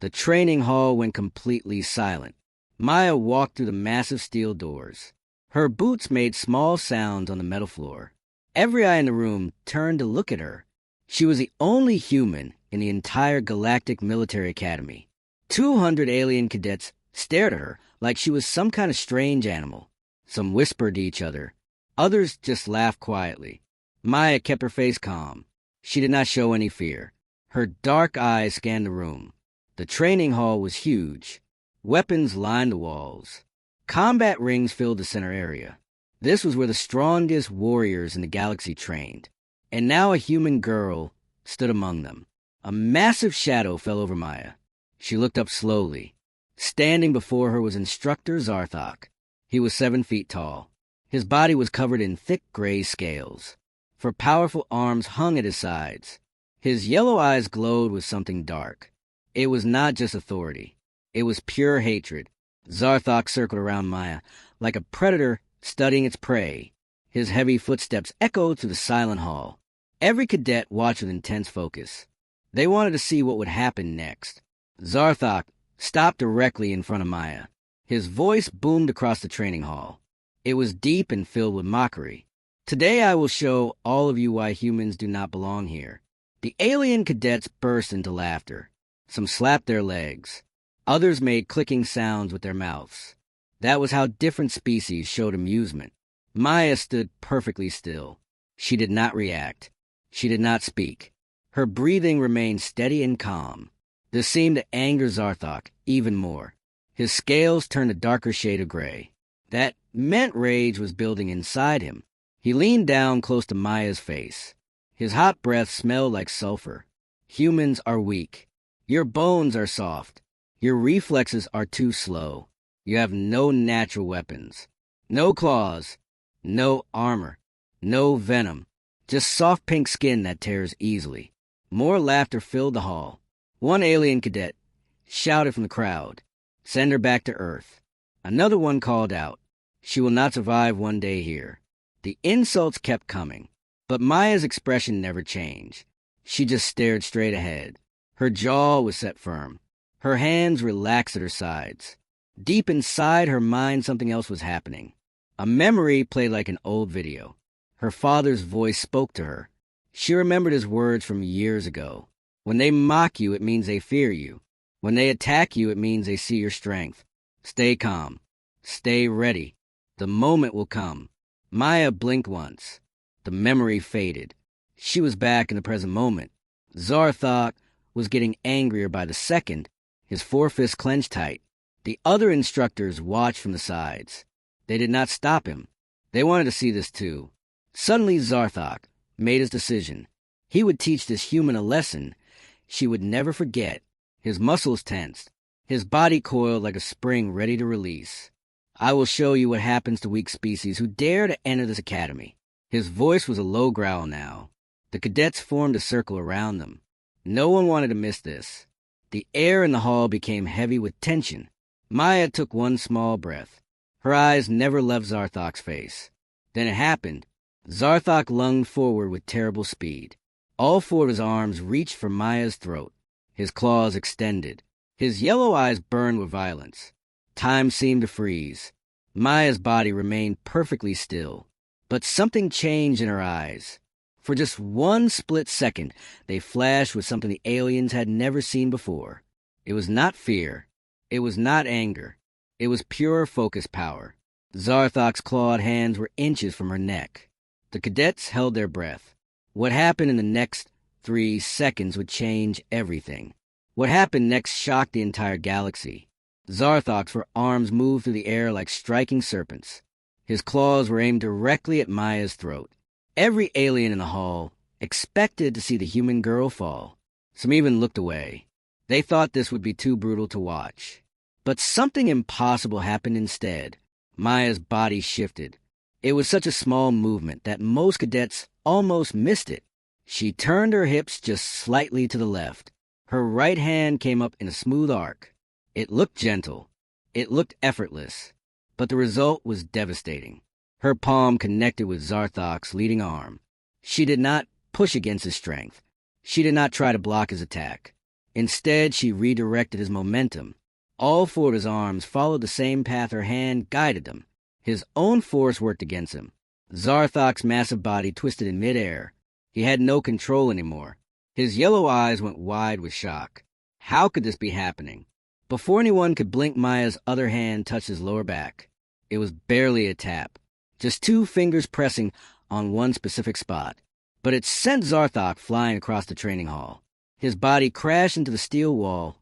The training hall went completely silent. Maya walked through the massive steel doors. Her boots made small sounds on the metal floor. Every eye in the room turned to look at her. She was the only human in the entire Galactic Military Academy. 200 alien cadets stared at her like she was some kind of strange animal. Some whispered to each other. Others just laughed quietly. Maya kept her face calm. She did not show any fear. Her dark eyes scanned the room. The training hall was huge. Weapons lined the walls. Combat rings filled the center area. This was where the strongest warriors in the galaxy trained. And now a human girl stood among them. A massive shadow fell over Maya. She looked up slowly. Standing before her was Instructor Zarthok. He was 7 feet tall. His body was covered in thick gray scales. For powerful arms hung at his sides. His yellow eyes glowed with something dark. It was not just authority. It was pure hatred. Zarthok circled around Maya like a predator studying its prey. His heavy footsteps echoed through the silent hall. Every cadet watched with intense focus. They wanted to see what would happen next. Zarthok stopped directly in front of Maya. His voice boomed across the training hall. It was deep and filled with mockery. Today I will show all of you why humans do not belong here. The alien cadets burst into laughter. Some slapped their legs. Others made clicking sounds with their mouths. That was how different species showed amusement. Maya stood perfectly still. She did not react. She did not speak. Her breathing remained steady and calm. This seemed to anger Zarthok even more. His scales turned a darker shade of gray. That meant rage was building inside him. He leaned down close to Maya's face. His hot breath smelled like sulfur. Humans are weak. Your bones are soft. Your reflexes are too slow. You have no natural weapons. No claws. No armor. No venom. Just soft pink skin that tears easily. More laughter filled the hall. One alien cadet shouted from the crowd, "Send her back to Earth." Another one called out, "She will not survive one day here." The insults kept coming, but Maya's expression never changed. She just stared straight ahead. Her jaw was set firm. Her hands relaxed at her sides. Deep inside her mind, something else was happening. A memory played like an old video. Her father's voice spoke to her. She remembered his words from years ago. When they mock you, it means they fear you. When they attack you, it means they see your strength. Stay calm. Stay ready. The moment will come. Maya blinked once. The memory faded. She was back in the present moment. Zarthok was getting angrier by the second, his forefists clenched tight. The other instructors watched from the sides. They did not stop him. They wanted to see this too. Suddenly Zarthok made his decision. He would teach this human a lesson she would never forget. His muscles tensed. His body coiled like a spring ready to release. "I will show you what happens to weak species who dare to enter this academy." His voice was a low growl now. The cadets formed a circle around them. No one wanted to miss this. The air in the hall became heavy with tension. Maya took one small breath. Her eyes never left Zarthok's face. Then it happened. Zarthok lunged forward with terrible speed. All 4 of his arms reached for Maya's throat. His claws extended. His yellow eyes burned with violence. Time seemed to freeze. Maya's body remained perfectly still. But something changed in her eyes. For just one split second, they flashed with something the aliens had never seen before. It was not fear. It was not anger. It was pure focus power. Zarthok's clawed hands were inches from her neck. The cadets held their breath. What happened in the next 3 seconds would change everything. What happened next shocked the entire galaxy. Zarthok's arms moved through the air like striking serpents. His claws were aimed directly at Maya's throat. Every alien in the hall expected to see the human girl fall. Some even looked away. They thought this would be too brutal to watch. But something impossible happened instead. Maya's body shifted. It was such a small movement that most cadets almost missed it. She turned her hips just slightly to the left. Her right hand came up in a smooth arc. It looked gentle. It looked effortless. But the result was devastating. Her palm connected with Zarthok's leading arm. She did not push against his strength. She did not try to block his attack. Instead, she redirected his momentum. All four of his arms followed the same path her hand guided them. His own force worked against him. Zarthok's massive body twisted in midair. He had no control anymore. His yellow eyes went wide with shock. How could this be happening? Before anyone could blink, Maya's other hand touched his lower back. It was barely a tap, just two fingers pressing on one specific spot. But it sent Zarthok flying across the training hall. His body crashed into the steel wall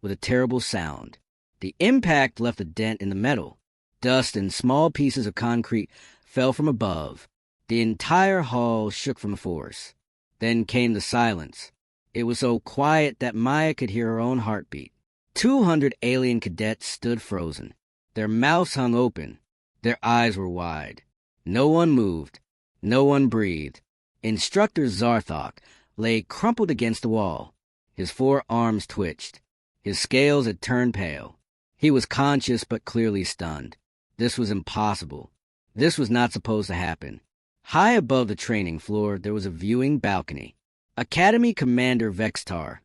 with a terrible sound. The impact left a dent in the metal. Dust and small pieces of concrete fell from above. The entire hall shook from the force. Then came the silence. It was so quiet that Maya could hear her own heartbeat. 200 alien cadets stood frozen. Their mouths hung open. Their eyes were wide. No one moved. No one breathed. Instructor Zarthok lay crumpled against the wall. His four arms twitched. His scales had turned pale. He was conscious but clearly stunned. This was impossible. This was not supposed to happen. High above the training floor, there was a viewing balcony. Academy Commander Vextar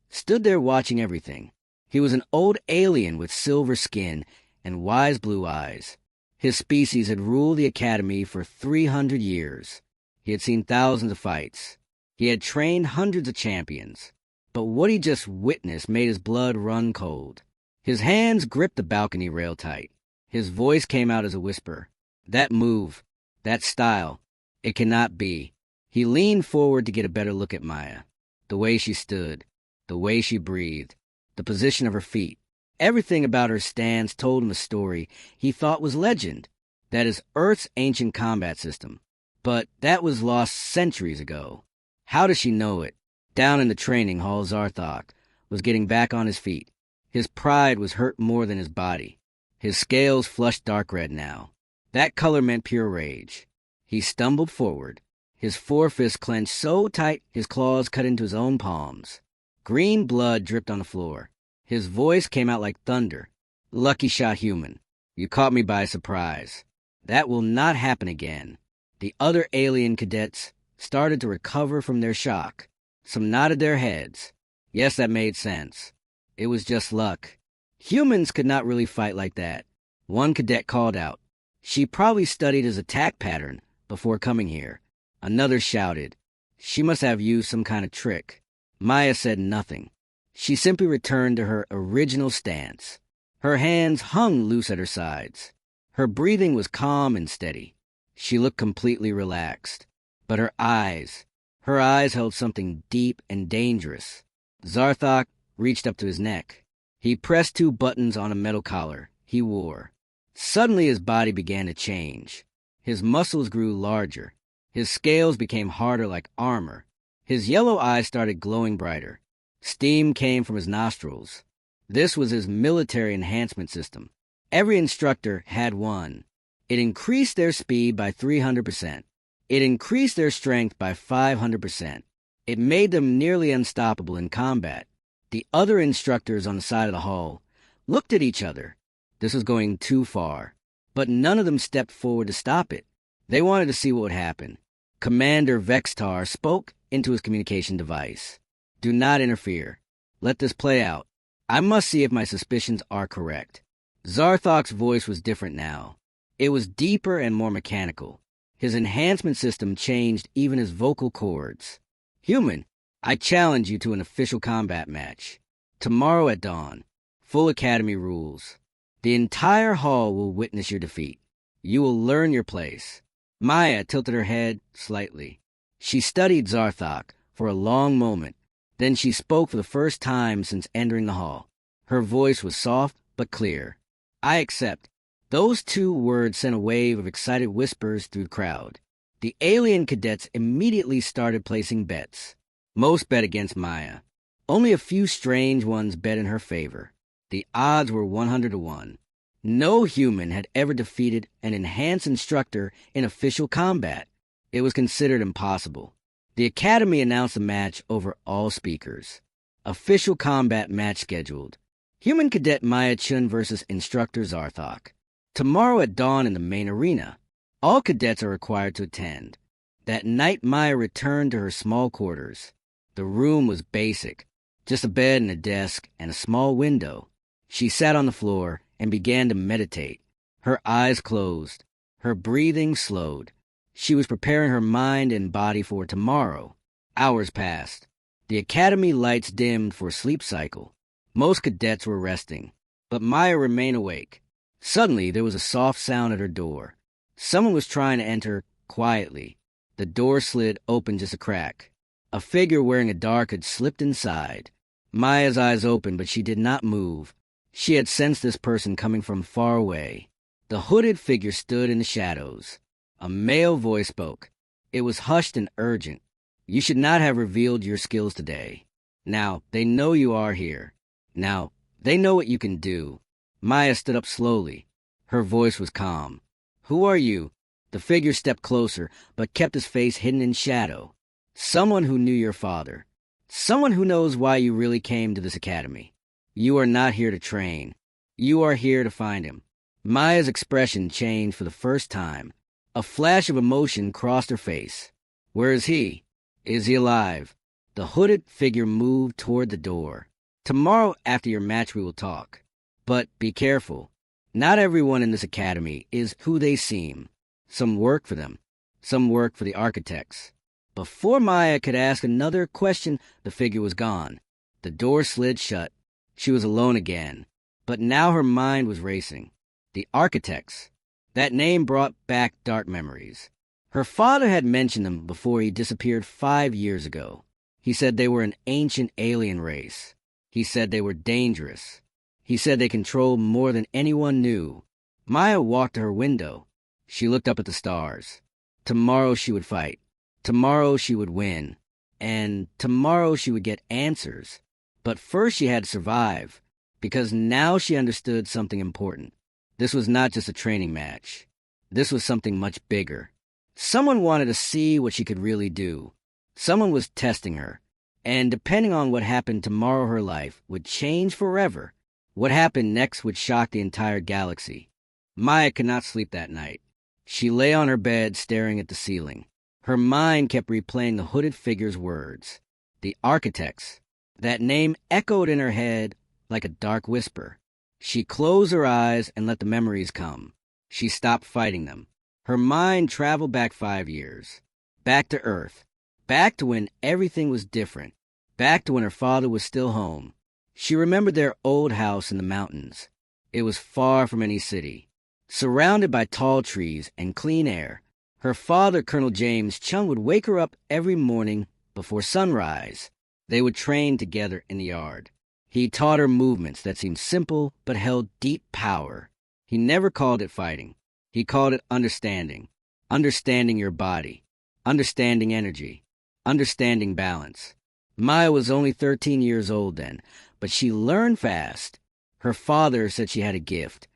stood there watching everything. He was an old alien with silver skin and wise blue eyes. His species had ruled the Academy for 300 years. He had seen thousands of fights. He had trained hundreds of champions. But what he just witnessed made his blood run cold. His hands gripped the balcony rail tight. His voice came out as a whisper. That move, that style, it cannot be. He leaned forward to get a better look at Maya. The way she stood, the way she breathed, the position of her feet. Everything about her stance told him a story he thought was legend. That is Earth's ancient combat system. But that was lost centuries ago. How does she know it? Down in the training hall, Zarthok was getting back on his feet. His pride was hurt more than his body. His scales flushed dark red now. That color meant pure rage. He stumbled forward. His forefists clenched so tight his claws cut into his own palms. Green blood dripped on the floor. His voice came out like thunder. Lucky shot, human. You caught me by surprise. That will not happen again. The other alien cadets started to recover from their shock. Some nodded their heads. Yes, that made sense. It was just luck. Humans could not really fight like that. One cadet called out. She probably studied his attack pattern before coming here. Another shouted. She must have used some kind of trick. Maya said nothing. She simply returned to her original stance. Her hands hung loose at her sides. Her breathing was calm and steady. She looked completely relaxed. But her eyes held something deep and dangerous. Zarthok reached up to his neck. He pressed two buttons on a metal collar he wore. Suddenly his body began to change. His muscles grew larger. His scales became harder like armor. His yellow eyes started glowing brighter. Steam came from his nostrils. This was his military enhancement system. Every instructor had one. It increased their speed by 300%. It increased their strength by 500%. It made them nearly unstoppable in combat. The other instructors on the side of the hall looked at each other. This was going too far. But none of them stepped forward to stop it. They wanted to see what would happen. Commander Vextar spoke into his communication device. Do not interfere. Let this play out. I must see if my suspicions are correct. Zarthok's voice was different now. It was deeper and more mechanical. His enhancement system changed even his vocal cords. Human, I challenge you to an official combat match. Tomorrow at dawn. Full Academy rules. The entire hall will witness your defeat. You will learn your place. Maya tilted her head slightly. She studied Zarthok for a long moment. Then she spoke for the first time since entering the hall. Her voice was soft but clear. I accept. Those two words sent a wave of excited whispers through the crowd. The alien cadets immediately started placing bets. Most bet against Maya. Only a few strange ones bet in her favor. The odds were 100 to 1. No human had ever defeated an enhanced instructor in official combat. It was considered impossible. The Academy announced the match over all speakers. Official combat match scheduled. Human cadet Maya Chun versus instructor Zarthok. Tomorrow at dawn in the main arena. All cadets are required to attend. That night Maya returned to her small quarters. The room was basic. Just a bed and a desk and a small window. She sat on the floor and began to meditate. Her eyes closed. Her breathing slowed. She was preparing her mind and body for tomorrow. Hours passed. The academy lights dimmed for a sleep cycle. Most cadets were resting, but Maya remained awake. Suddenly, there was a soft sound at her door. Someone was trying to enter quietly. The door slid open just a crack. A figure wearing a dark had slipped inside. Maya's eyes opened, but she did not move. She had sensed this person coming from far away. The hooded figure stood in the shadows. A male voice spoke. It was hushed and urgent. You should not have revealed your skills today. Now, they know you are here. Now, they know what you can do. Maya stood up slowly. Her voice was calm. Who are you? The figure stepped closer, but kept his face hidden in shadow. Someone who knew your father. Someone who knows why you really came to this academy. You are not here to train. You are here to find him. Maya's expression changed for the first time. A flash of emotion crossed her face. Where is he? Is he alive? The hooded figure moved toward the door. Tomorrow after your match we will talk. But be careful. Not everyone in this academy is who they seem. Some work for them. Some work for the architects. Before Maya could ask another question, the figure was gone. The door slid shut. She was alone again. But now her mind was racing. The architects. That name brought back dark memories. Her father had mentioned them before he disappeared 5 years ago. He said they were an ancient alien race. He said they were dangerous. He said they controlled more than anyone knew. Maya walked to her window. She looked up at the stars. Tomorrow she would fight. Tomorrow she would win. And tomorrow she would get answers. But first she had to survive, because now she understood something important. This was not just a training match. This was something much bigger. Someone wanted to see what she could really do. Someone was testing her. And depending on what happened tomorrow, her life would change forever. What happened next would shock the entire galaxy. Maya could not sleep that night. She lay on her bed staring at the ceiling. Her mind kept replaying the hooded figure's words. The architects. That name echoed in her head like a dark whisper. She closed her eyes and let the memories come. She stopped fighting them. Her mind traveled back 5 years. Back to Earth. Back to when everything was different. Back to when her father was still home. She remembered their old house in the mountains. It was far from any city. Surrounded by tall trees and clean air, her father, Colonel James Chung, would wake her up every morning before sunrise. They would train together in the yard. He taught her movements that seemed simple but held deep power. He never called it fighting. He called it understanding. Understanding your body. Understanding energy. Understanding balance. Maya was only 13 years old then, but she learned fast. Her father said she had a gift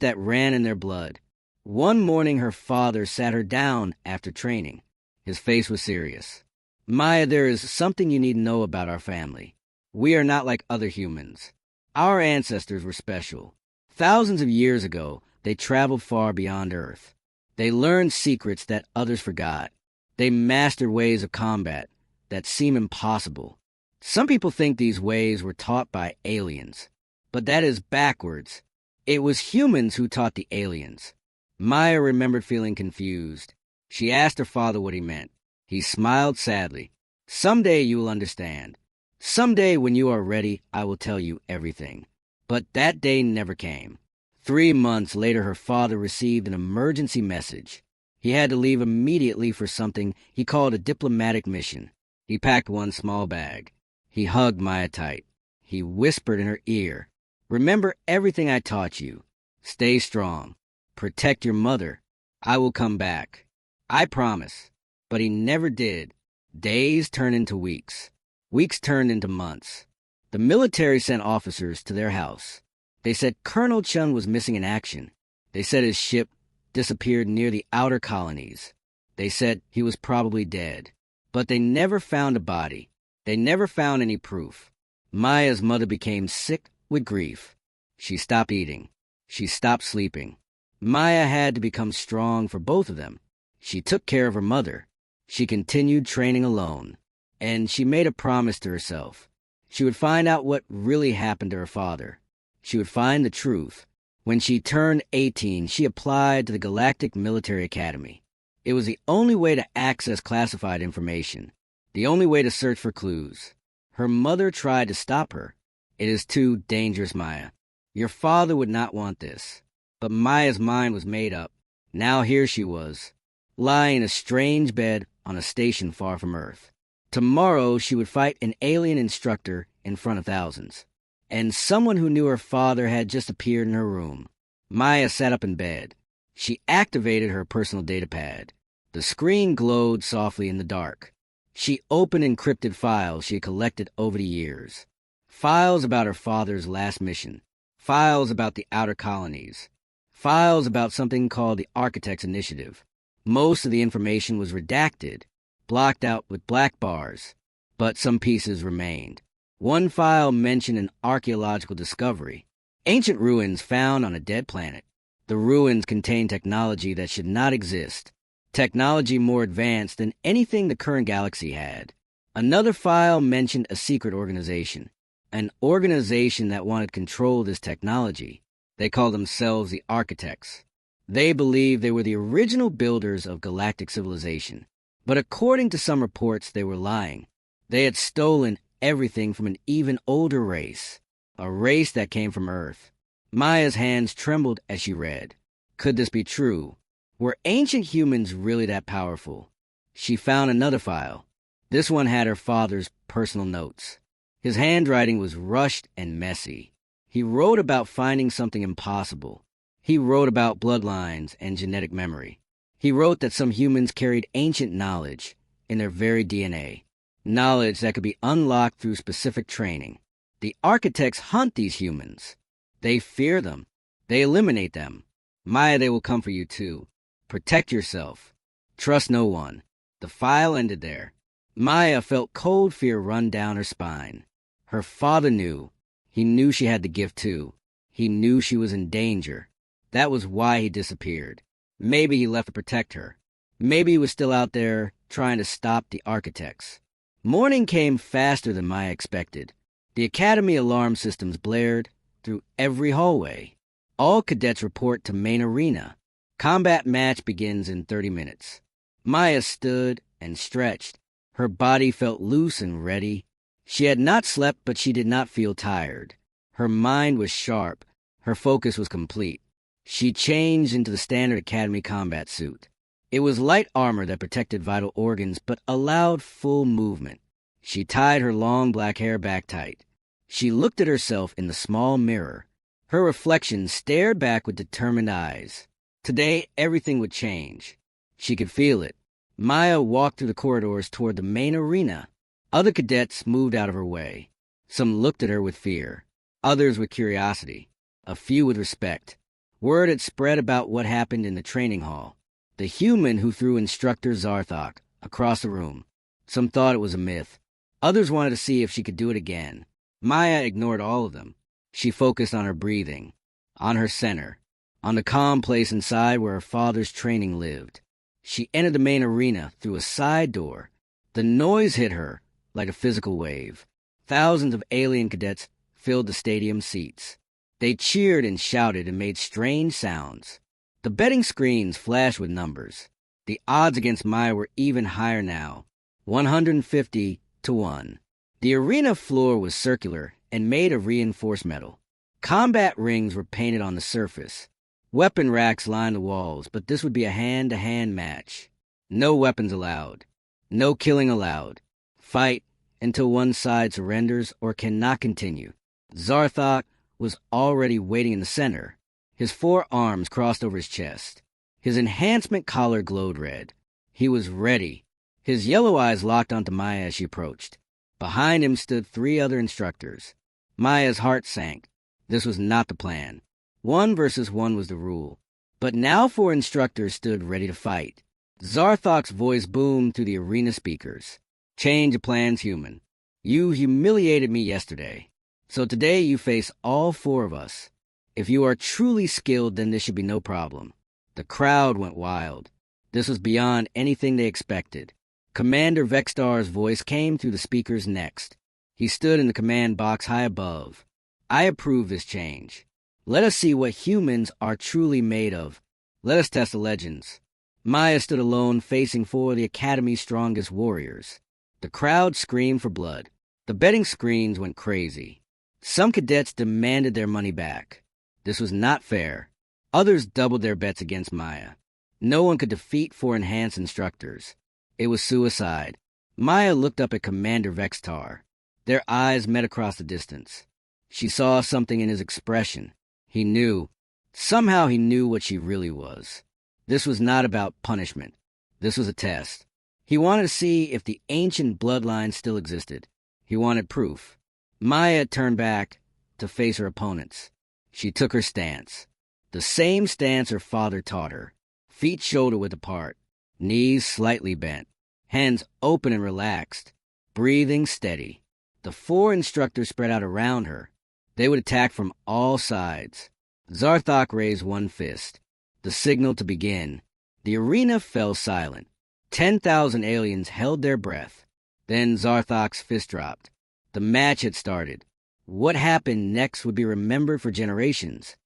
that ran in their blood. One morning her father sat her down after training. His face was serious. Maya, there is something you need to know about our family. We are not like other humans. Our ancestors were special. Thousands of years ago, they traveled far beyond Earth. They learned secrets that others forgot. They mastered ways of combat that seem impossible. Some people think these ways were taught by aliens, but that is backwards. It was humans who taught the aliens. Maya remembered feeling confused. She asked her father what he meant. He smiled sadly. Someday you will understand. Someday when you are ready, I will tell you everything. But that day never came. 3 months later, her father received an emergency message. He had to leave immediately for something he called a diplomatic mission. He packed one small bag. He hugged Maya tight. He whispered in her ear, "Remember everything I taught you. Stay strong. Protect your mother. I will come back. I promise." But he never did. Days turned into weeks. Weeks turned into months. The military sent officers to their house. They said Colonel Chung was missing in action. They said his ship disappeared near the outer colonies. They said he was probably dead. But they never found a body. They never found any proof. Maya's mother became sick with grief. She stopped eating. She stopped sleeping. Maya had to become strong for both of them. She took care of her mother. She continued training alone. And she made a promise to herself. She would find out what really happened to her father. She would find the truth. When she turned 18, she applied to the Galactic Military Academy. It was the only way to access classified information, the only way to search for clues. Her mother tried to stop her. It is too dangerous, Maya. Your father would not want this. But Maya's mind was made up. Now here she was, lying in a strange bed on a station far from Earth. Tomorrow she would fight an alien instructor in front of thousands. And someone who knew her father had just appeared in her room. Maya sat up in bed. She activated her personal data pad. The screen glowed softly in the dark. She opened encrypted files she had collected over the years. Files about her father's last mission. Files about the outer colonies. Files about something called the Architects Initiative. Most of the information was redacted, blocked out with black bars, but some pieces remained. One file mentioned an archaeological discovery. Ancient ruins found on a dead planet. The ruins contained technology that should not exist. Technology more advanced than anything the current galaxy had. Another file mentioned a secret organization. An organization that wanted control of this technology. They called themselves the Architects. They believed they were the original builders of galactic civilization. But according to some reports, they were lying. They had stolen everything from an even older race. A race that came from Earth. Maya's hands trembled as she read. Could this be true? Were ancient humans really that powerful? She found another file. This one had her father's personal notes. His handwriting was rushed and messy. He wrote about finding something impossible. He wrote about bloodlines and genetic memory. He wrote that some humans carried ancient knowledge in their very DNA. Knowledge that could be unlocked through specific training. The Architects hunt these humans. They fear them. They eliminate them. Maya, they will come for you too. Protect yourself. Trust no one. The file ended there. Maya felt cold fear run down her spine. Her father knew. He knew she had the gift too. He knew she was in danger. That was why he disappeared. Maybe he left to protect her. Maybe he was still out there trying to stop the Architects. Morning came faster than Maya expected. The Academy alarm systems blared through every hallway. All cadets report to main arena. Combat match begins in 30 minutes. Maya stood and stretched. Her body felt loose and ready. She had not slept, but she did not feel tired. Her mind was sharp. Her focus was complete. She changed into the standard Academy combat suit. It was light armor that protected vital organs, but allowed full movement. She tied her long black hair back tight. She looked at herself in the small mirror. Her reflection stared back with determined eyes. Today, everything would change. She could feel it. Maya walked through the corridors toward the main arena. Other cadets moved out of her way. Some looked at her with fear. Others with curiosity. A few with respect. Word had spread about what happened in the training hall. The human who threw instructor Zarthok across the room. Some thought it was a myth. Others wanted to see if she could do it again. Maya ignored all of them. She focused on her breathing, on her center, on the calm place inside where her father's training lived. She entered the main arena through a side door. The noise hit her like a physical wave. Thousands of alien cadets filled the stadium seats. They cheered and shouted and made strange sounds. The betting screens flashed with numbers. The odds against Maya were even higher now, 150 to 1. The arena floor was circular and made of reinforced metal. Combat rings were painted on the surface. Weapon racks lined the walls, but this would be a hand-to-hand match. No weapons allowed. No killing allowed. Fight until one side surrenders or cannot continue. Zarthok was already waiting in the center. His four arms crossed over his chest. His enhancement collar glowed red. He was ready. His yellow eyes locked onto Maya as she approached. Behind him stood 3 other instructors. Maya's heart sank. This was not the plan. 1 versus 1 was the rule. But now 4 instructors stood ready to fight. Zarthok's voice boomed through the arena speakers. Change of plans, human. You humiliated me yesterday. So today you face all 4 of us. If you are truly skilled, then this should be no problem. The crowd went wild. This was beyond anything they expected. Commander Vextar's voice came through the speakers next. He stood in the command box high above. I approve this change. Let us see what humans are truly made of. Let us test the legends. Maya stood alone, facing 4 of the Academy's strongest warriors. The crowd screamed for blood. The betting screens went crazy. Some cadets demanded their money back. This was not fair. Others doubled their bets against Maya. No one could defeat 4 enhanced instructors. It was suicide. Maya looked up at Commander Vextar. Their eyes met across the distance. She saw something in his expression. He knew. Somehow he knew what she really was. This was not about punishment. This was a test. He wanted to see if the ancient bloodline still existed. He wanted proof. Maya turned back to face her opponents. She took her stance. The same stance her father taught her. Feet shoulder-width apart. Knees slightly bent. Hands open and relaxed. Breathing steady. The 4 instructors spread out around her. They would attack from all sides. Zarthok raised one fist. The signal to begin. The arena fell silent. 10,000 aliens held their breath. Then Zarthok's fist dropped. The match had started. What happened next would be remembered for generations.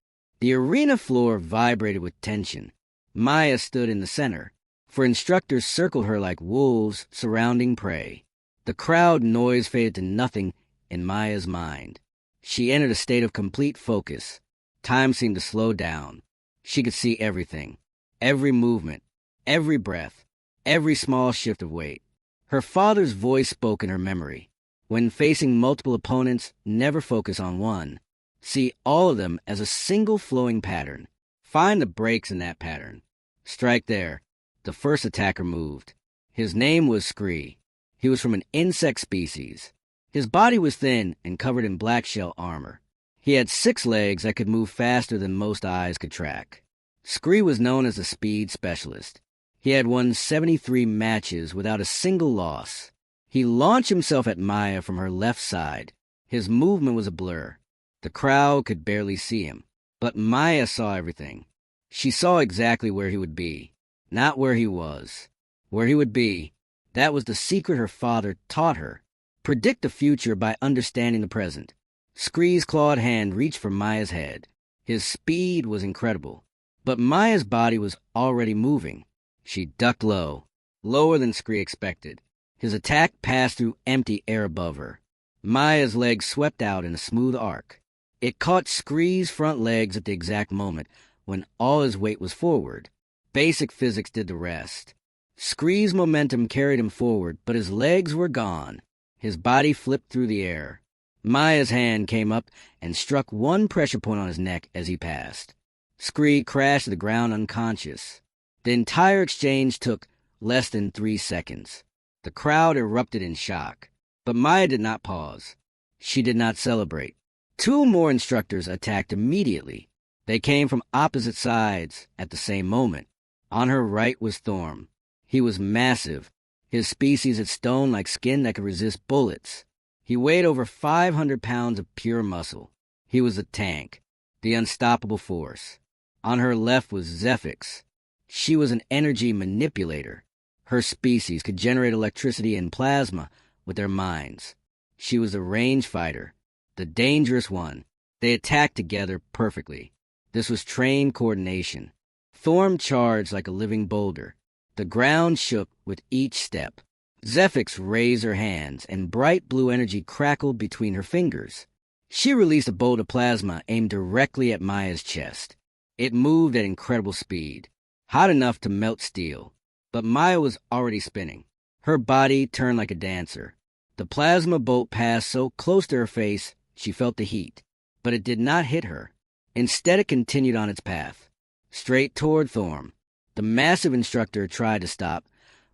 The arena floor vibrated with tension. Maya stood in the center, for instructors circled her like wolves surrounding prey. The crowd noise faded to nothing in Maya's mind. She entered a state of complete focus. Time seemed to slow down. She could see everything. Every movement. Every breath. Every small shift of weight. Her father's voice spoke in her memory. When facing multiple opponents, never focus on one. See all of them as a single flowing pattern. Find the breaks in that pattern. Strike there. The first attacker moved. His name was Scree. He was from an insect species. His body was thin and covered in black shell armor. He had 6 legs that could move faster than most eyes could track. Scree was known as a speed specialist. He had won 73 matches without a single loss. He launched himself at Maya from her left side. His movement was a blur. The crowd could barely see him. But Maya saw everything. She saw exactly where he would be. Not where he was. Where he would be. That was the secret her father taught her. Predict the future by understanding the present. Scree's clawed hand reached for Maya's head. His speed was incredible. But Maya's body was already moving. She ducked low. Lower than Scree expected. His attack passed through empty air above her. Maya's legs swept out in a smooth arc. It caught Scree's front legs at the exact moment when all his weight was forward. Basic physics did the rest. Scree's momentum carried him forward, but his legs were gone. His body flipped through the air. Maya's hand came up and struck one pressure point on his neck as he passed. Scree crashed to the ground unconscious. The entire exchange took less than 3 seconds. The crowd erupted in shock. But Maya did not pause. She did not celebrate. 2 more instructors attacked immediately. They came from opposite sides at the same moment. On her right was Thorm. He was massive. His species had stone-like skin that could resist bullets. He weighed over 500 pounds of pure muscle. He was a tank, the unstoppable force. On her left was Zephix. She was an energy manipulator. Her species could generate electricity and plasma with their minds. She was a range fighter, the dangerous one. They attacked together perfectly. This was trained coordination. Thorm charged like a living boulder. The ground shook with each step. Zephix raised her hands, and bright blue energy crackled between her fingers. She released a bolt of plasma aimed directly at Maya's chest. It moved at incredible speed, hot enough to melt steel. But Maya was already spinning. Her body turned like a dancer. The plasma bolt passed so close to her face, she felt the heat. But it did not hit her. Instead, it continued on its path, straight toward Thorm. The massive instructor tried to stop,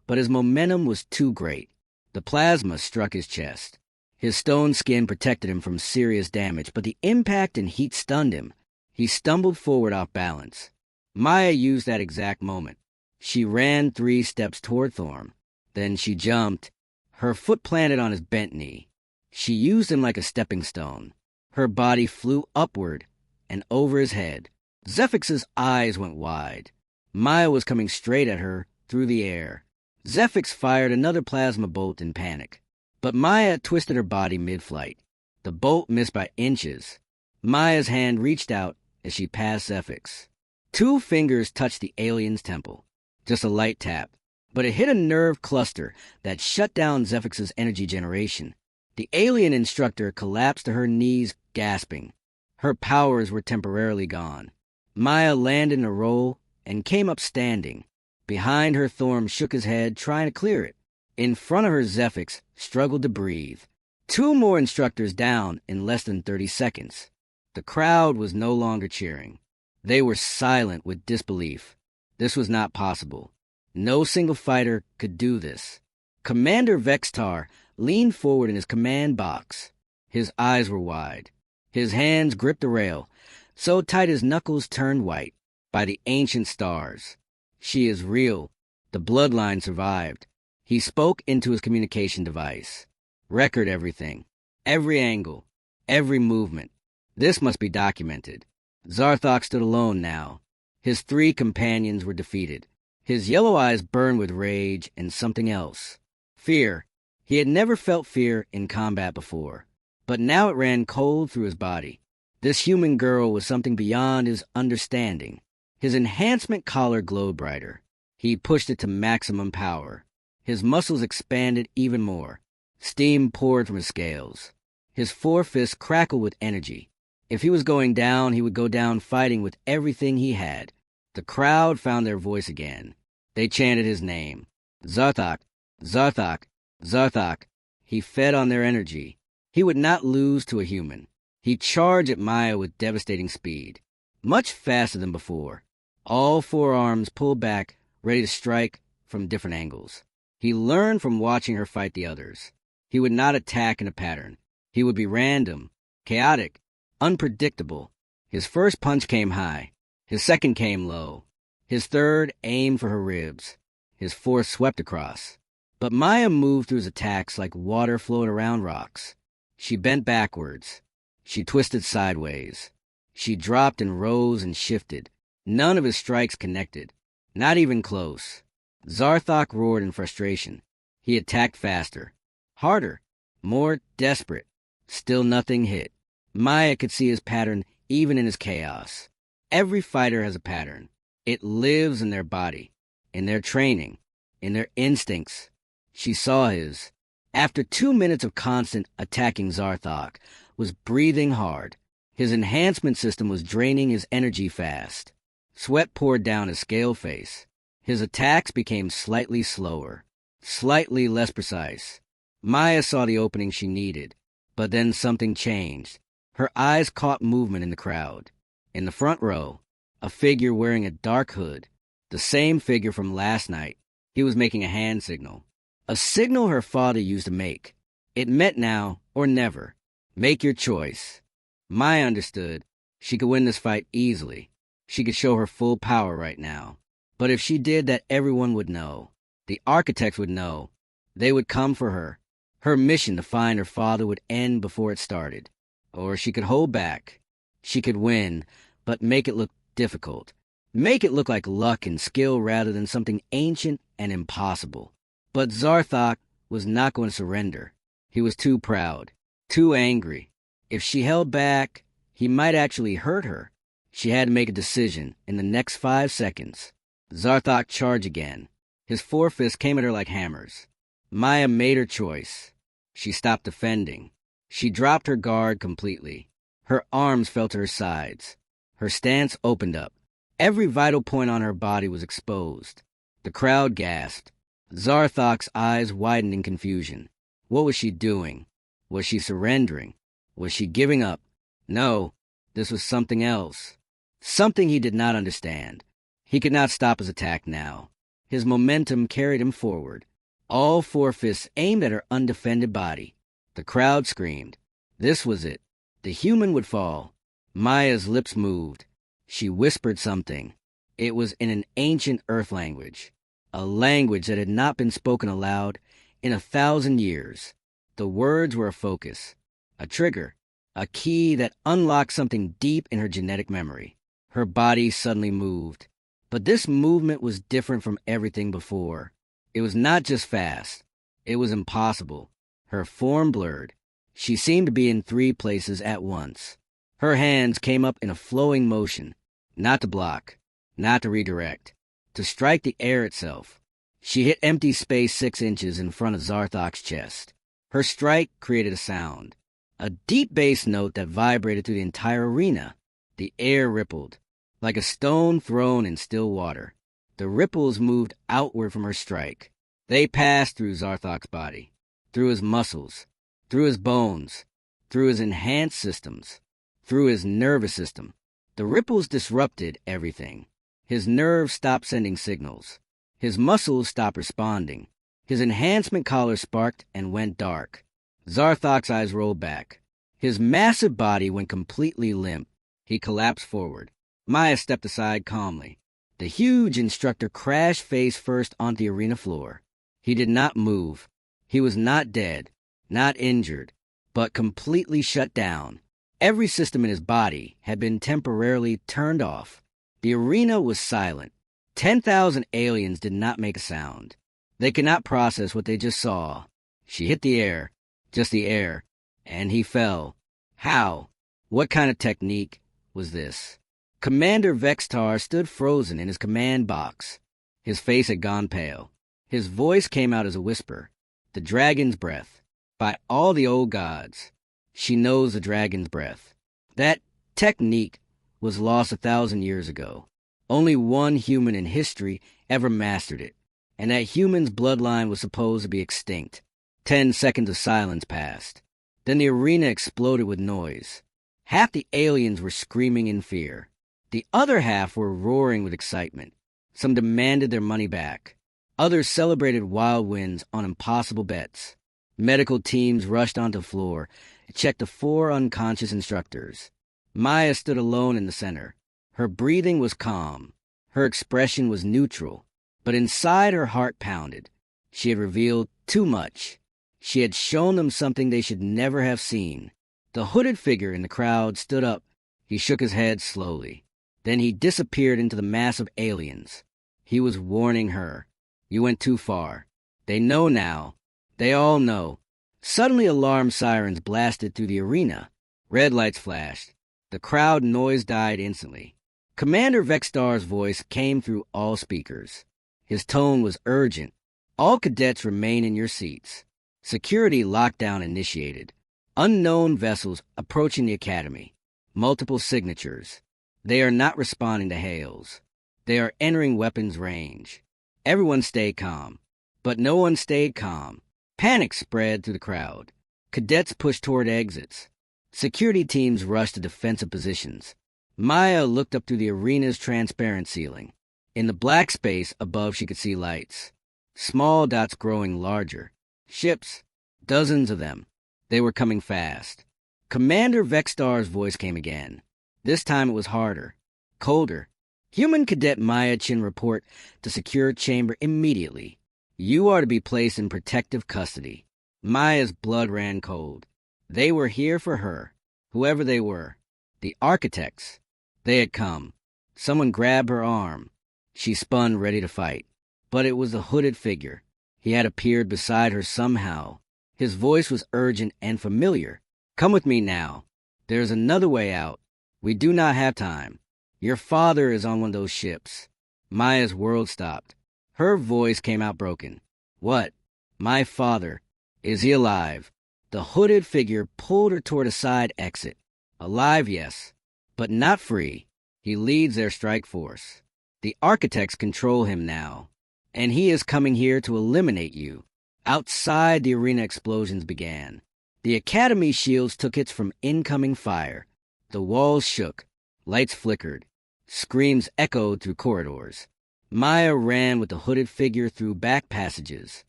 but his momentum was too great. The plasma struck his chest. His stone skin protected him from serious damage, but the impact and heat stunned him. He stumbled forward off balance. Maya used that exact moment. She ran 3 steps toward Thorm. Then she jumped. Her foot planted on his bent knee. She used him like a stepping stone. Her body flew upward and over his head. Zephix's eyes went wide. Maya was coming straight at her through the air. Zephix fired another plasma bolt in panic. But Maya twisted her body mid-flight. The bolt missed by inches. Maya's hand reached out as she passed Zephix. 2 fingers touched the alien's temple. Just a light tap. But it hit a nerve cluster that shut down Zephix's energy generation. The alien instructor collapsed to her knees, gasping. Her powers were temporarily gone. Maya landed in a roll and came up standing. Behind her, Thorm shook his head, trying to clear it. In front of her, Zephix struggled to breathe. 2 more instructors down in less than 30 seconds. The crowd was no longer cheering. They were silent with disbelief. This was not possible. No single fighter could do this. Commander Vextar leaned forward in his command box. His eyes were wide. His hands gripped the rail, so tight his knuckles turned white. By the ancient stars. She is real. The bloodline survived. He spoke into his communication device. Record everything. Every angle. Every movement. This must be documented. Zarthok stood alone now. His 3 companions were defeated. His yellow eyes burned with rage and something else. Fear. He had never felt fear in combat before. But now it ran cold through his body. This human girl was something beyond his understanding. His enhancement collar glowed brighter. He pushed it to maximum power. His muscles expanded even more. Steam poured from his scales. His 4 fists crackled with energy. If he was going down, he would go down fighting with everything he had. The crowd found their voice again. They chanted his name. Zarthok, Zarthok, Zarthok. He fed on their energy. He would not lose to a human. He charged at Maya with devastating speed. Much faster than before. All 4 arms pulled back, ready to strike from different angles. He learned from watching her fight the others. He would not attack in a pattern. He would be random, chaotic, unpredictable. His first punch came high. His second came low. His third aimed for her ribs. His fourth swept across. But Maya moved through his attacks like water flowing around rocks. She bent backwards. She twisted sideways. She dropped and rose and shifted. None of his strikes connected. Not even close. Zarthok roared in frustration. He attacked faster. Harder. More desperate. Still nothing hit. Maya could see his pattern even in his chaos. Every fighter has a pattern. It lives in their body, in their training, in their instincts. She saw his. After 2 minutes of constant attacking, Zarthok was breathing hard. His enhancement system was draining his energy fast. Sweat poured down his scale face. His attacks became slightly slower, slightly less precise. Maya saw the opening she needed, but then something changed. Her eyes caught movement in the crowd. In the front row, a figure wearing a dark hood, the same figure from last night. He was making a hand signal. A signal her father used to make. It meant now or never. Make your choice. Maya understood. She could win this fight easily. She could show her full power right now. But if she did that, everyone would know. The architects would know. They would come for her. Her mission to find her father would end before it started. Or she could hold back. She could win, but make it look difficult. Make it look like luck and skill rather than something ancient and impossible. But Zarthok was not going to surrender. He was too proud, too angry. If she held back, he might actually hurt her. She had to make a decision in the next 5 seconds. Zarthok charged again. His 4 fists came at her like hammers. Maya made her choice. She stopped defending. She dropped her guard completely. Her arms fell to her sides. Her stance opened up. Every vital point on her body was exposed. The crowd gasped. Zarthok's eyes widened in confusion. What was she doing? Was she surrendering? Was she giving up? No, this was something else. Something he did not understand. He could not stop his attack now. His momentum carried him forward. All 4 fists aimed at her undefended body. The crowd screamed. This was it. The human would fall. Maya's lips moved. She whispered something. It was in an ancient earth language, a language that had not been spoken aloud in 1,000 years. The words were a focus, a trigger, a key that unlocked something deep in her genetic memory. Her body suddenly moved. But this movement was different from everything before. It was not just fast. It was impossible. Her form blurred. She seemed to be in 3 places at once. Her hands came up in a flowing motion, not to block, not to redirect, to strike the air itself. She hit empty space 6 inches in front of Zarthok's chest. Her strike created a sound, a deep bass note that vibrated through the entire arena. The air rippled, like a stone thrown in still water. The ripples moved outward from her strike. They passed through Zarthok's body, through his muscles, through his bones, through his enhanced systems, through his nervous system. The ripples disrupted everything. His nerves stopped sending signals. His muscles stopped responding. His enhancement collar sparked and went dark. Zarthok's eyes rolled back. His massive body went completely limp. He collapsed forward. Maya stepped aside calmly. The huge instructor crashed face first onto the arena floor. He did not move. He was not dead, not injured, but completely shut down. Every system in his body had been temporarily turned off. The arena was silent. 10,000 aliens did not make a sound. They could not process what they just saw. She hit the air, just the air, and he fell. How? What kind of technique was this? Commander Vextar stood frozen in his command box. His face had gone pale. His voice came out as a whisper. The dragon's breath. By all the old gods, she knows the dragon's breath. That technique was lost 1,000 years ago. Only one human in history ever mastered it, and that human's bloodline was supposed to be extinct. 10 seconds of silence passed. Then the arena exploded with noise. Half the aliens were screaming in fear. The other half were roaring with excitement. Some demanded their money back. Others celebrated wild wins on impossible bets. Medical teams rushed onto the floor to check the 4 unconscious instructors. Maya stood alone in the center. Her breathing was calm. Her expression was neutral. But inside her heart pounded. She had revealed too much. She had shown them something they should never have seen. The hooded figure in the crowd stood up. He shook his head slowly. Then he disappeared into the mass of aliens. He was warning her. You went too far. They know now. They all know. Suddenly alarm sirens blasted through the arena. Red lights flashed. The crowd noise died instantly. Commander Vextar's voice came through all speakers. His tone was urgent. All cadets remain in your seats. Security lockdown initiated. Unknown vessels approaching the academy. Multiple signatures. They are not responding to hails. They are entering weapons range. Everyone stayed calm. But no one stayed calm. Panic spread through the crowd. Cadets pushed toward exits. Security teams rushed to defensive positions. Maya looked up through the arena's transparent ceiling. In the black space above she could see lights. Small dots growing larger. Ships. Dozens of them. They were coming fast. Commander Vextar's voice came again. This time it was harder. Colder. Human Cadet Maya Chin report to secure chamber immediately. You are to be placed in protective custody. Maya's blood ran cold. They were here for her. Whoever they were. The architects. They had come. Someone grabbed her arm. She spun ready to fight. But it was the hooded figure. He had appeared beside her somehow. His voice was urgent and familiar. Come with me now. There is another way out. We do not have time. Your father is on one of those ships. Maya's world stopped. Her voice came out broken. What? My father. Is he alive? The hooded figure pulled her toward a side exit. Alive, yes, but not free. He leads their strike force. The architects control him now, and he is coming here to eliminate you. Outside, the arena explosions began. The academy shields took hits from incoming fire. The walls shook. Lights flickered. Screams echoed through corridors. Maya ran with the hooded figure through back passages.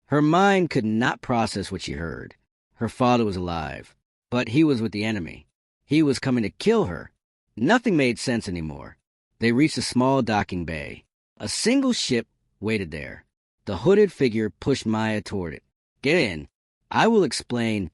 Her mind could not process what she heard. Her father was alive, but he was with the enemy. He was coming to kill her. Nothing made sense anymore. They reached a small docking bay. A single ship waited there. The hooded figure pushed Maya toward it. Get in. I will explain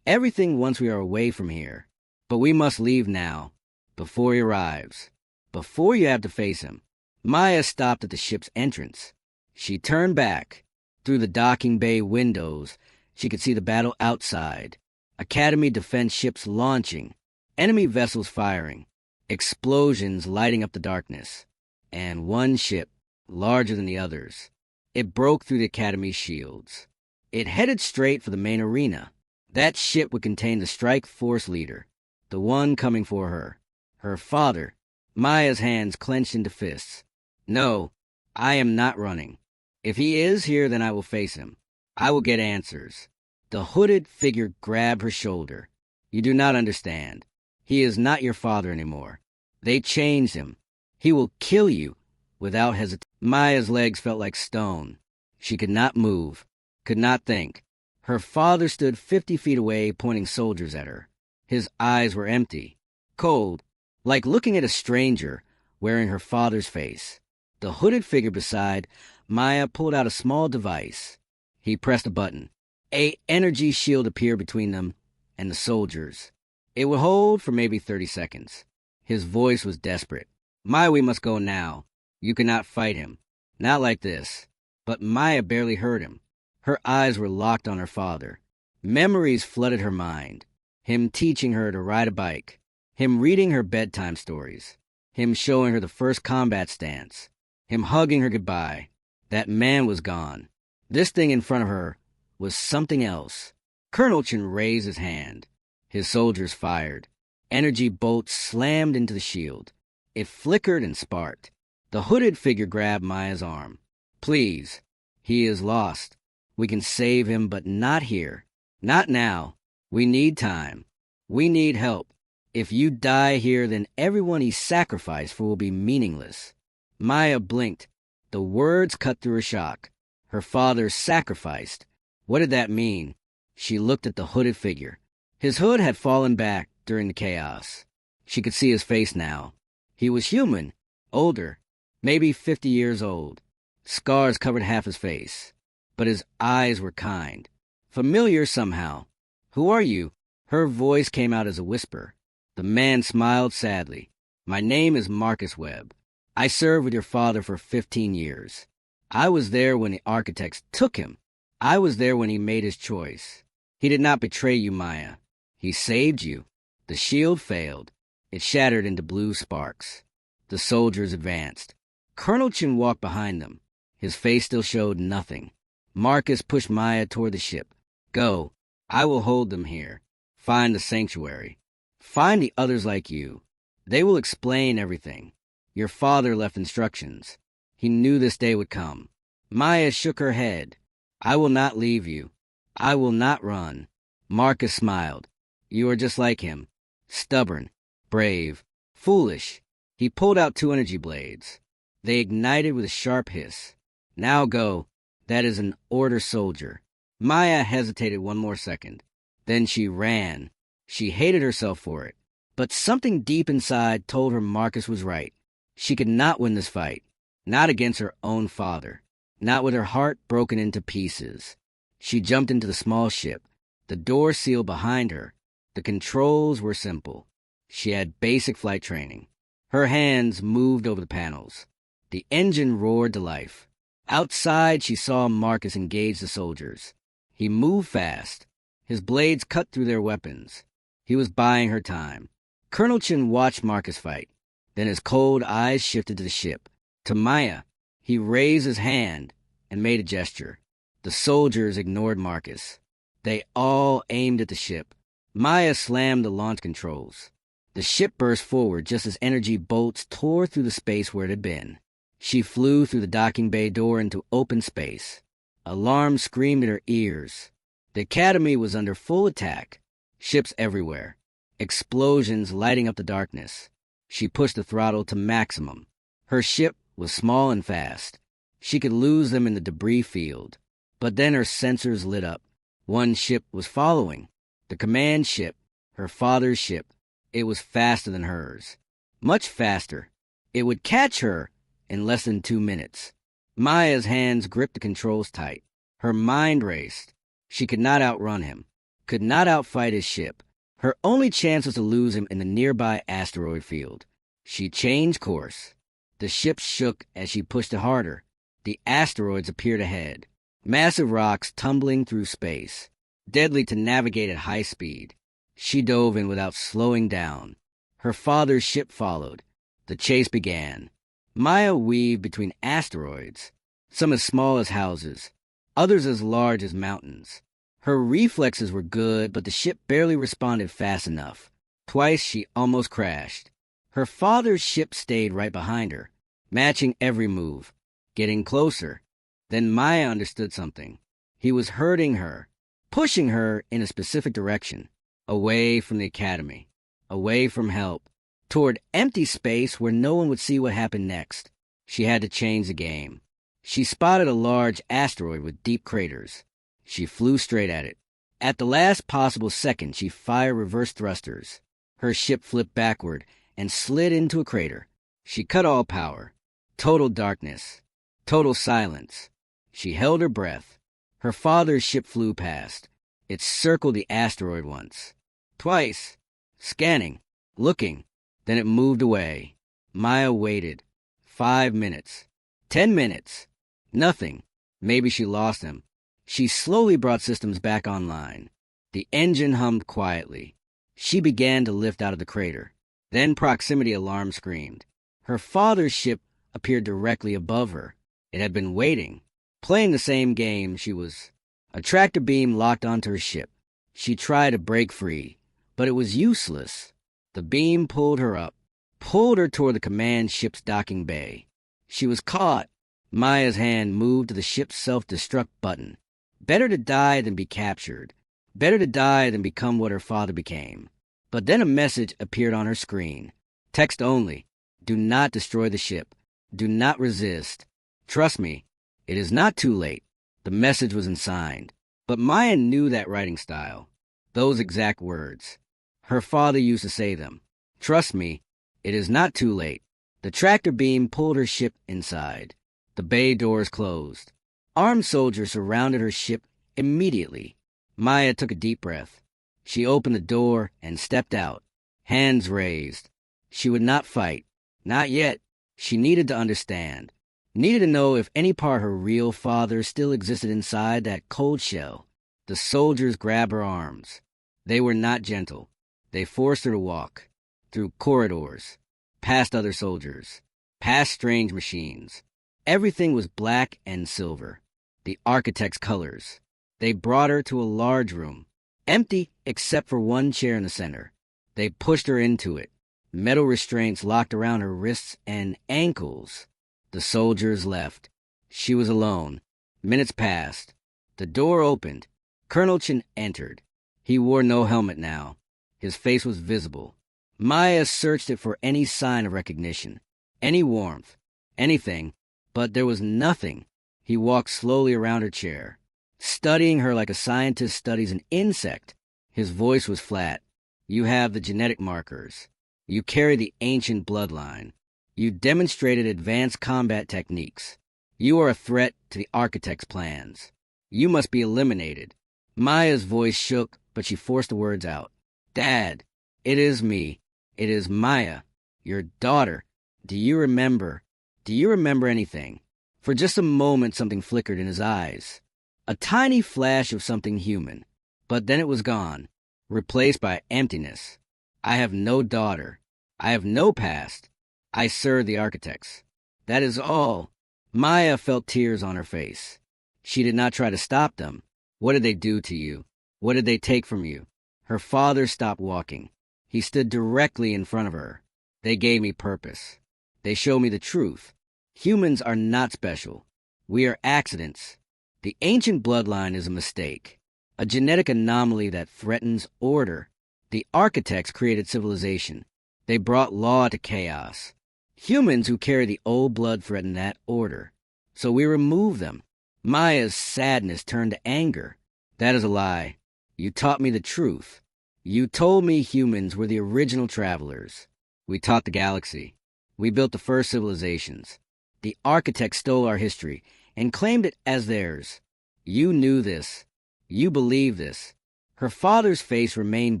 everything once we are away from here. But we must leave now, before he arrives, before you have to face him. Maya stopped at the ship's entrance. She turned back. Through the docking bay windows, She could see the battle outside. Academy defense ships launching, enemy vessels firing, explosions lighting up the darkness. And one ship, larger than the others. It broke through the Academy's shields. It headed straight for the main arena. That ship would contain the strike force leader, the one coming for her. Her father. Maya's hands clenched into fists. No, I am not running. If he is here, then I will face him. I will get answers. The hooded figure grabbed her shoulder. You do not understand. He is not your father anymore. They changed him. He will kill you without hesitation. Maya's legs felt like stone. She could not move, could not think. Her father stood 50 feet away, pointing soldiers at her. His eyes were empty, cold, like looking at a stranger wearing her father's face. The hooded figure beside Maya pulled out a small device. He pressed a button. An energy shield appeared between them and the soldiers. It would hold for maybe 30 seconds. His voice was desperate. Maya, we must go now. You cannot fight him. Not like this. But Maya barely heard him. Her eyes were locked on her father. Memories flooded her mind. Him teaching her to ride a bike. Him reading her bedtime stories. Him showing her the first combat stance. Him hugging her goodbye. That man was gone. This thing in front of her was something else. Colonel Chen raised his hand. His soldiers fired. Energy bolts slammed into the shield. It flickered and sparked. The hooded figure grabbed Maya's arm. Please. He is lost. We can save him, but not here. Not now. We need time. We need help. If you die here, then everyone he sacrificed for will be meaningless. Maya blinked. The words cut through her shock. Her father sacrificed. What did that mean? She looked at the hooded figure. His hood had fallen back during the chaos. She could see his face now. He was human, older, maybe 50 years old. Scars covered half his face, but his eyes were kind, familiar somehow. Who are you? Her voice came out as a whisper. The man smiled sadly. My name is Marcus Webb. I served with your father for 15 years. I was there when the architects took him. I was there when he made his choice. He did not betray you, Maya. He saved you. The shield failed. It shattered into blue sparks. The soldiers advanced. Colonel Chen walked behind them. His face still showed nothing. Marcus pushed Maya toward the ship. Go. I will hold them here. Find the sanctuary. Find the others like you. They will explain everything. Your father left instructions. He knew this day would come. Maya shook her head. I will not leave you. I will not run. Marcus smiled. You are just like him. Stubborn, brave, foolish. He pulled out 2 energy blades. They ignited with a sharp hiss. Now go. That is an order, soldier. Maya hesitated one more second. Then she ran. She hated herself for it. But something deep inside told her Marcus was right. She could not win this fight. Not against her own father. Not with her heart broken into pieces. She jumped into the small ship. The door sealed behind her. The controls were simple. She had basic flight training. Her hands moved over the panels. The engine roared to life. Outside, she saw Marcus engage the soldiers. He moved fast. His blades cut through their weapons. He was buying her time. Colonel Chen watched Marcus fight. Then his cold eyes shifted to the ship. To Maya, he raised his hand and made a gesture. The soldiers ignored Marcus. They all aimed at the ship. Maya slammed the launch controls. The ship burst forward just as energy bolts tore through the space where it had been. She flew through the docking bay door into open space. Alarms screamed in her ears. The Academy was under full attack. Ships everywhere. Explosions lighting up the darkness. She pushed the throttle to maximum. Her ship was small and fast. She could lose them in the debris field. But then her sensors lit up. One ship was following. The command ship, her father's ship. It was faster than hers. Much faster. It would catch her in less than 2 minutes. Maya's hands gripped the controls tight. Her mind raced. She could not outrun him. Could not outfight his ship. Her only chance was to lose him in the nearby asteroid field. She changed course. The ship shook as she pushed it harder. The asteroids appeared ahead. Massive rocks tumbling through space. deadly to navigate at high speed. She dove in without slowing down. Her father's ship followed. The chase began. Maya weaved between asteroids, some as small as houses, others as large as mountains. Her reflexes were good, but the ship barely responded fast enough. Twice she almost crashed. Her father's ship stayed right behind her, matching every move, getting closer. Then Maya understood something. He was hurting her, pushing her in a specific direction, away from the academy, away from help, toward empty space where no one would see what happened next. She had to change the game. She spotted a large asteroid with deep craters. She flew straight at it. At the last possible second, she fired reverse thrusters. Her ship flipped backward and slid into a crater. She cut all power. Total darkness. Total silence. She held her breath. Her father's ship flew past. It circled the asteroid once. Twice. Scanning. Looking. Then it moved away. Maya waited. 5 minutes. 10 minutes. Nothing. Maybe she lost him. She slowly brought systems back online. The engine hummed quietly. She began to lift out of the crater. Then proximity alarm screamed. Her father's ship appeared directly above her. It had been waiting, playing the same game she was. A tractor beam locked onto her ship. She tried to break free, but it was useless. The beam pulled her up, pulled her toward the command ship's docking bay. She was caught. Maya's hand moved to the ship's self-destruct button. Better to die than be captured. Better to die than become what her father became. But then a message appeared on her screen. Text only. Do not destroy the ship. Do not resist. Trust me, it is not too late. The message was unsigned. But Maya knew that writing style. Those exact words. Her father used to say them. Trust me, it is not too late. The tractor beam pulled her ship inside. The bay doors closed. Armed soldiers surrounded her ship immediately. Maya took a deep breath. She opened the door and stepped out, hands raised. She would not fight. Not yet. She needed to understand. Needed to know if any part of her real father still existed inside that cold shell. The soldiers grabbed her arms. They were not gentle. They forced her to walk. Through corridors. Past other soldiers. Past strange machines. Everything was black and silver. The architect's colors. They brought her to a large room, empty except for one chair in the center. They pushed her into it. Metal restraints locked around her wrists and ankles. The soldiers left. She was alone. Minutes passed. The door opened. Colonel Chen entered. He wore no helmet now. His face was visible. Maya searched it for any sign of recognition, any warmth, anything, but there was nothing. He walked slowly around her chair, studying her like a scientist studies an insect. His voice was flat. You have the genetic markers. You carry the ancient bloodline. You demonstrated advanced combat techniques. You are a threat to the architect's plans. You must be eliminated. Maya's voice shook, but she forced the words out. Dad, it is me. It is Maya, your daughter. Do you remember? Do you remember anything? For just a moment, something flickered in his eyes. A tiny flash of something human. But then it was gone, replaced by emptiness. I have no daughter. I have no past. I serve the architects. That is all. Maya felt tears on her face. She did not try to stop them. What did they do to you? What did they take from you? Her father stopped walking. He stood directly in front of her. They gave me purpose. They showed me the truth. Humans are not special. We are accidents. The ancient bloodline is a mistake, a genetic anomaly that threatens order. The architects created civilization. They brought law to chaos. Humans who carry the old blood threaten that order. So we remove them. Maya's sadness turned to anger. That is a lie. You taught me the truth. You told me humans were the original travelers. We taught the galaxy. We built the first civilizations. The architects stole our history and claimed it as theirs. You knew this. You believed this. Her father's face remained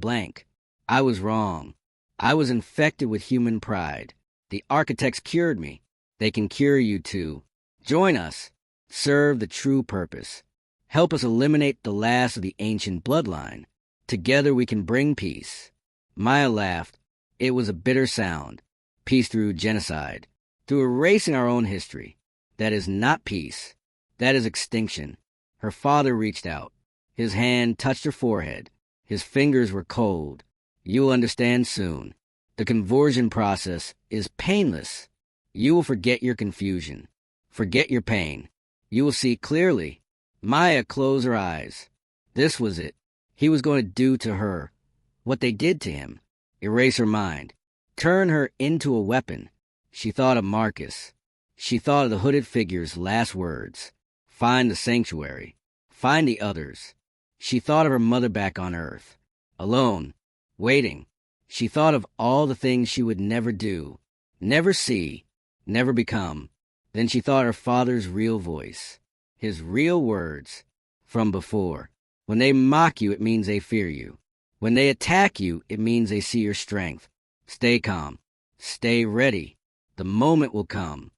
blank. I was wrong. I was infected with human pride. The architects cured me. They can cure you too. Join us. Serve the true purpose. Help us eliminate the last of the ancient bloodline. Together we can bring peace. Maya laughed. It was a bitter sound. Peace through genocide. Through erasing our own history. That is not peace. That is extinction. Her father reached out. His hand touched her forehead. His fingers were cold. You will understand soon. The conversion process is painless. You will forget your confusion. Forget your pain. You will see clearly. Maya closed her eyes. This was it. He was going to do to her what they did to him. Erase her mind. Turn her into a weapon. She thought of Marcus. She thought of the hooded figure's last words. Find the sanctuary. Find the others. She thought of her mother back on Earth. Alone. Waiting. She thought of all the things she would never do. Never see. Never become. Then she thought her father's real voice. His real words. From before. When they mock you, it means they fear you. When they attack you, it means they see your strength. Stay calm. Stay ready. The moment will come.